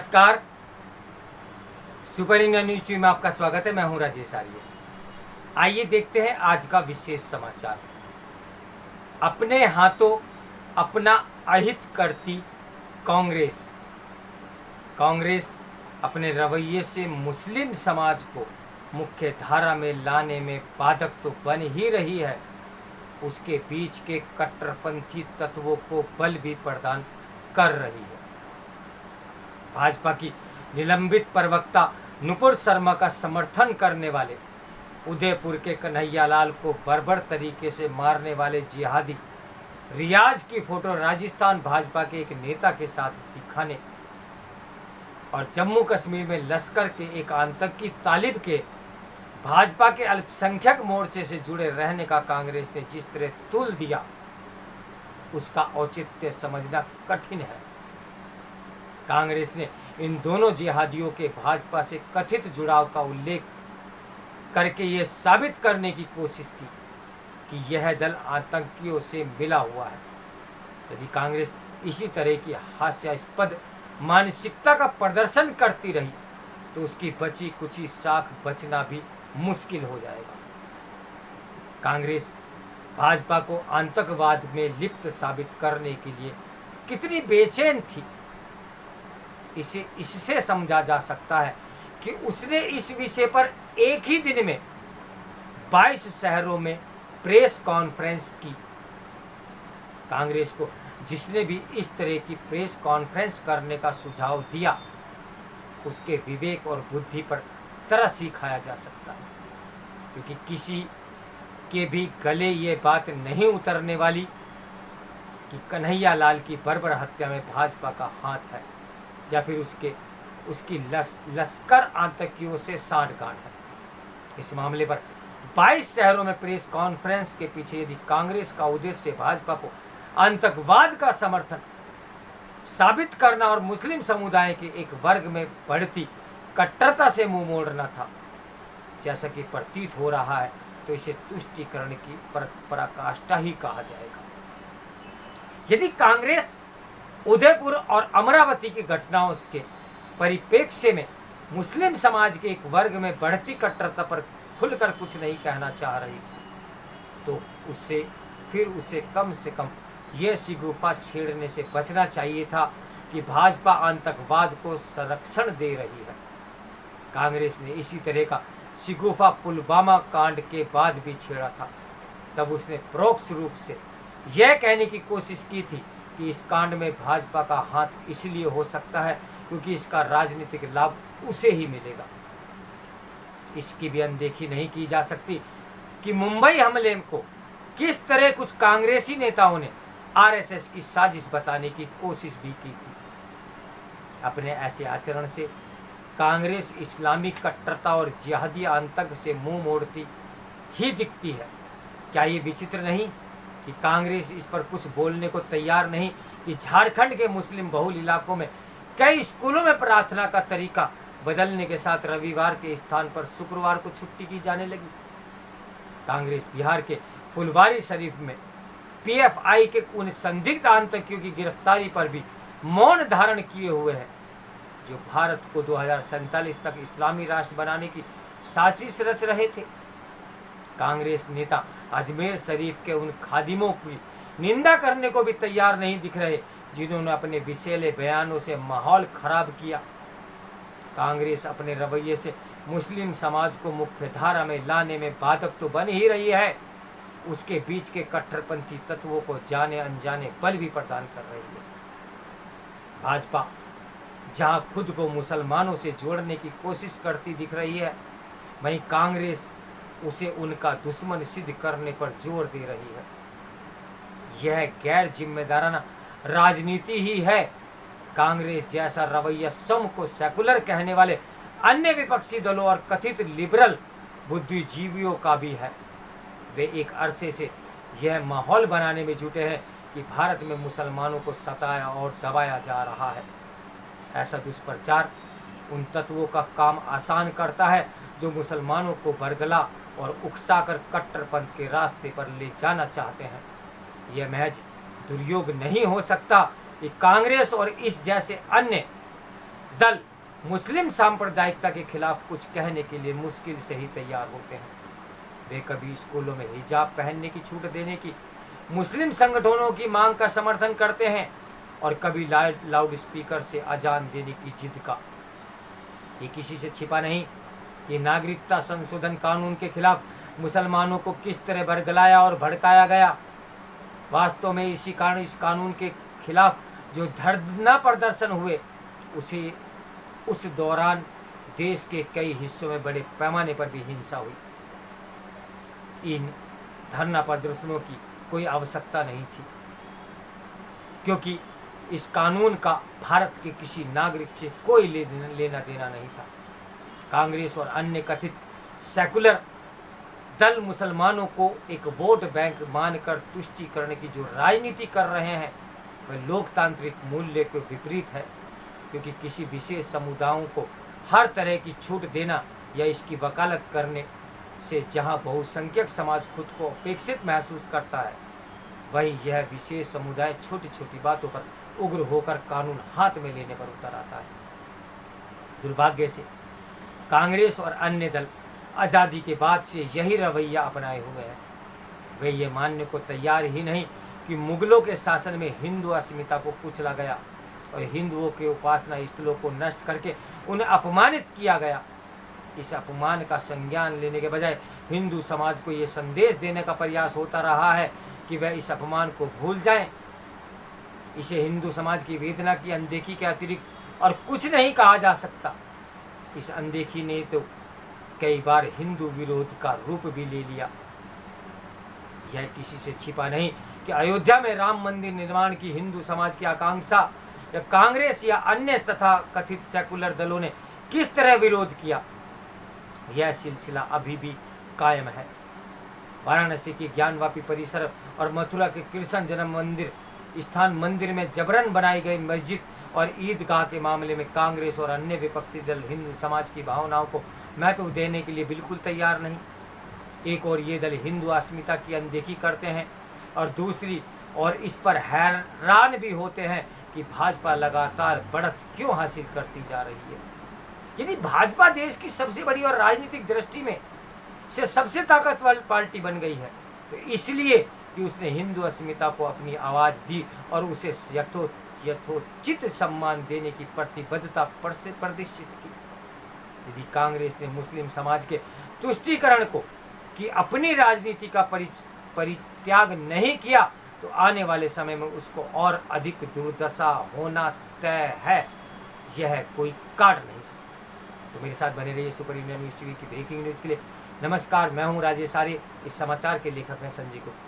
नमस्कार। Super India news TV में आपका स्वागत है। मैं हूं राजेश आर्य। आइए देखते हैं आज का विशेष समाचार। अपने हाथों अपना अहित करती कांग्रेस। कांग्रेस अपने रवैये से मुस्लिम समाज को मुख्य धारा में लाने में बाधक तो बन ही रही है, उसके बीच के कट्टरपंथी तत्वों को बल भी प्रदान कर रही है। भाजपा की निलंबित प्रवक्ता नुपुर शर्मा का समर्थन करने वाले उदयपुर के कन्हैयालाल को बर्बर तरीके से मारने वाले जिहादी रियाज की फोटो राजस्थान भाजपा के एक नेता के साथ दिखाने और जम्मू कश्मीर में लश्कर के एक आतंकी तालिब के भाजपा के अल्पसंख्यक मोर्चे से जुड़े रहने का कांग्रेस ने जिस तरह तुल दिया, उसका औचित्य समझना कठिन है। कांग्रेस ने इन दोनों जिहादियों के भाजपा से कथित जुड़ाव का उल्लेख करके ये साबित करने की कोशिश की कि यह दल आतंकियों से मिला हुआ है। यदि कांग्रेस इसी तरह की हास्यास्पद मानसिकता का प्रदर्शन करती रही तो उसकी बची कुची साख बचना भी मुश्किल हो जाएगा। कांग्रेस भाजपा को आतंकवाद में लिप्त साबित करने के लिए कितनी बेचैन थी, इससे समझा जा सकता है कि उसने इस विषय पर एक ही दिन में 22 शहरों में प्रेस कॉन्फ्रेंस की। कांग्रेस को जिसने भी इस तरह की प्रेस कॉन्फ्रेंस करने का सुझाव दिया, उसके विवेक और बुद्धि पर तरस ही खाया जा सकता है, क्योंकि किसी के भी गले ये बात नहीं उतरने वाली कि कन्हैयालाल की बर्बर हत्या में भाजपा का हाथ है या फिर उसकी लश्कर आतंकियों से सांठगांठ है। इस मामले पर 22 शहरों में प्रेस कॉन्फ्रेंस के पीछे यदि कांग्रेस का उद्देश्य भाजपा को आतंकवाद का समर्थन साबित करना और मुस्लिम समुदाय के एक वर्ग में बढ़ती कट्टरता से मुंह मोड़ना था, जैसा कि प्रतीत हो रहा है, तो इसे तुष्टीकरण की पराकाष्ठा ही कहा जाएगा। यदि कांग्रेस उदयपुर और अमरावती की घटनाओं के परिप्रेक्ष्य में मुस्लिम समाज के एक वर्ग में बढ़ती कट्टरता पर खुलकर कुछ नहीं कहना चाह रही थी, तो उसे कम से कम यह शिगुफा छेड़ने से बचना चाहिए था कि भाजपा आतंकवाद को संरक्षण दे रही है। कांग्रेस ने इसी तरह का शिगुफा पुलवामा कांड के बाद भी छेड़ा था। तब उसने परोक्ष रूप से यह कहने की कोशिश की थी कि इस कांड में भाजपा का हाथ इसलिए हो सकता है क्योंकि इसका राजनीतिक लाभ उसे ही मिलेगा। इसकी भी अनदेखी नहीं की जा सकती कि मुंबई हमले को किस तरह कुछ कांग्रेसी नेताओं ने आरएसएस की साजिश बताने की कोशिश भी की थी। अपने ऐसे आचरण से कांग्रेस इस्लामी कट्टरता और जिहादी आतंक से मुंह मोड़ती ही दिखती है। क्या ये विचित्र नहीं कि कांग्रेस इस पर कुछ बोलने को तैयार नहीं कि झारखंड के मुस्लिम बहुल इलाकों में कई स्कूलों में प्रार्थना का तरीका बदलने के साथ रविवार के स्थान पर शुक्रवार को छुट्टी की जाने लगी। कांग्रेस बिहार के फुलवारी शरीफ में पीएफआई के उन संदिग्ध आतंकियों की गिरफ्तारी पर भी मौन धारण किए हुए है, जो भारत को 2047 तक इस्लामी राष्ट्र बनाने की साजिश रच रहे थे। कांग्रेस नेता अजमेर शरीफ के उन खादिमों की निंदा करने को भी तैयार नहीं दिख रहे, जिन्होंने अपने विषैले बयानों से माहौल खराब किया। कांग्रेस अपने रवैये से मुस्लिम समाज को मुख्य धारा में लाने में बाधक तो बन ही रही है, उसके बीच के कट्टरपंथी तत्वों को जाने अनजाने बल भी प्रदान कर रही है। भाजपा जहां खुद को मुसलमानों से जोड़ने की कोशिश करती दिख रही है, वहीं कांग्रेस उसे उनका दुश्मन सिद्ध करने पर जोर दे रही है। यह गैर जिम्मेदाराना राजनीति ही है। कांग्रेस जैसा रवैया स्वयं को सेकुलर कहने वाले अन्य विपक्षी दलों और कथित लिबरल बुद्धिजीवियों का भी है। वे एक अरसे से यह माहौल बनाने में जुटे हैं कि भारत में मुसलमानों को सताया और दबाया जा रहा है। ऐसा दुष्प्रचार उन तत्वों का काम आसान करता है जो मुसलमानों को बरगला और उकसाकर कट्टरपंथ के रास्ते पर ले जाना चाहते हैं। यह महज दुर्योग नहीं हो सकता कि कांग्रेस और इस जैसे अन्य दल मुस्लिम सांप्रदायिकता के खिलाफ कुछ कहने के लिए मुश्किल से ही तैयार होते हैं। वे कभी स्कूलों में हिजाब पहनने की छूट देने की मुस्लिम संगठनों की मांग का समर्थन करते हैं और कभी लाउड स्पीकर से अजान देने की जिद का। ये किसी से छिपा नहीं कि नागरिकता संशोधन कानून के खिलाफ मुसलमानों को किस तरह बरगलाया और भड़काया गया। वास्तव में इसी कारण इस कानून के खिलाफ जो धरना प्रदर्शन हुए उस दौरान देश के कई हिस्सों में बड़े पैमाने पर भी हिंसा हुई। इन धरना प्रदर्शनों की कोई आवश्यकता नहीं थी, क्योंकि इस कानून का भारत के किसी नागरिक से कोई लेना देना नहीं था। कांग्रेस और अन्य कथित सेकुलर दल मुसलमानों को एक वोट बैंक मानकर तुष्टीकरण की जो राजनीति कर रहे हैं वह लोकतांत्रिक मूल्य के विपरीत है, क्योंकि किसी विशेष समुदायों को हर तरह की छूट देना या इसकी वकालत करने से जहां बहुसंख्यक समाज खुद को अपेक्षित महसूस करता है, वहीं यह विशेष समुदाय छोटी छोटी बातों पर उग्र होकर कानून हाथ में लेने पर उतर आता है। दुर्भाग्य से कांग्रेस और अन्य दल आज़ादी के बाद से यही रवैया अपनाए हुए हैं। वे ये मानने को तैयार ही नहीं कि मुगलों के शासन में हिंदू अस्मिता को कुचला गया और हिंदुओं के उपासना स्थलों को नष्ट करके उन्हें अपमानित किया गया। इस अपमान का संज्ञान लेने के बजाय हिंदू समाज को ये संदेश देने का प्रयास होता रहा है कि वह इस अपमान को भूल जाएं। इसे हिंदू समाज की वेदना की अनदेखी के अतिरिक्त और कुछ नहीं कहा जा सकता। इस अनदेखी ने तो कई बार हिंदू विरोध का रूप भी ले लिया। यह किसी से छिपा नहीं कि अयोध्या में राम मंदिर निर्माण की हिंदू समाज की आकांक्षा या कांग्रेस या अन्य तथा कथित सेकुलर दलों ने किस तरह विरोध किया, यह सिलसिला अभी भी कायम है। वाराणसी के ज्ञानवापी परिसर और मथुरा के कृष्ण जन्म मंदिर स्थान मंदिर में जबरन बनाई गई मस्जिद और ईदगाह के मामले में कांग्रेस और अन्य विपक्षी दल हिंदू समाज की भावनाओं को महत्व देने के लिए बिल्कुल तैयार नहीं। एक और ये दल हिंदू अस्मिता की अनदेखी करते हैं और दूसरी और इस पर हैरान भी होते हैं कि भाजपा लगातार बढ़त क्यों हासिल करती जा रही है। यदि भाजपा देश की सबसे बड़ी और राजनीतिक दृष्टि में से सबसे ताकतवर पार्टी बन गई है तो इसलिए कि उसने हिंदू अस्मिता को अपनी आवाज़ दी और उसे यथोचित सम्मान देने की प्रतिबद्धता प्रदर्शित की। यदि कांग्रेस ने मुस्लिम समाज के तुष्टीकरण को कि अपनी राजनीति का परित्याग नहीं किया तो आने वाले समय में उसको और अधिक दुर्दशा होना तय है। यह कोई काट नहीं सकता। तो मेरे साथ बने रहिए सुपर इंडिया न्यूज़ टीवी की ब्रेकिंग न्यूज़ के लिए। नमस्कार, मैं हूं राजेश आर्य। इस समाचार के लेखक हैं संजय गुप्ता।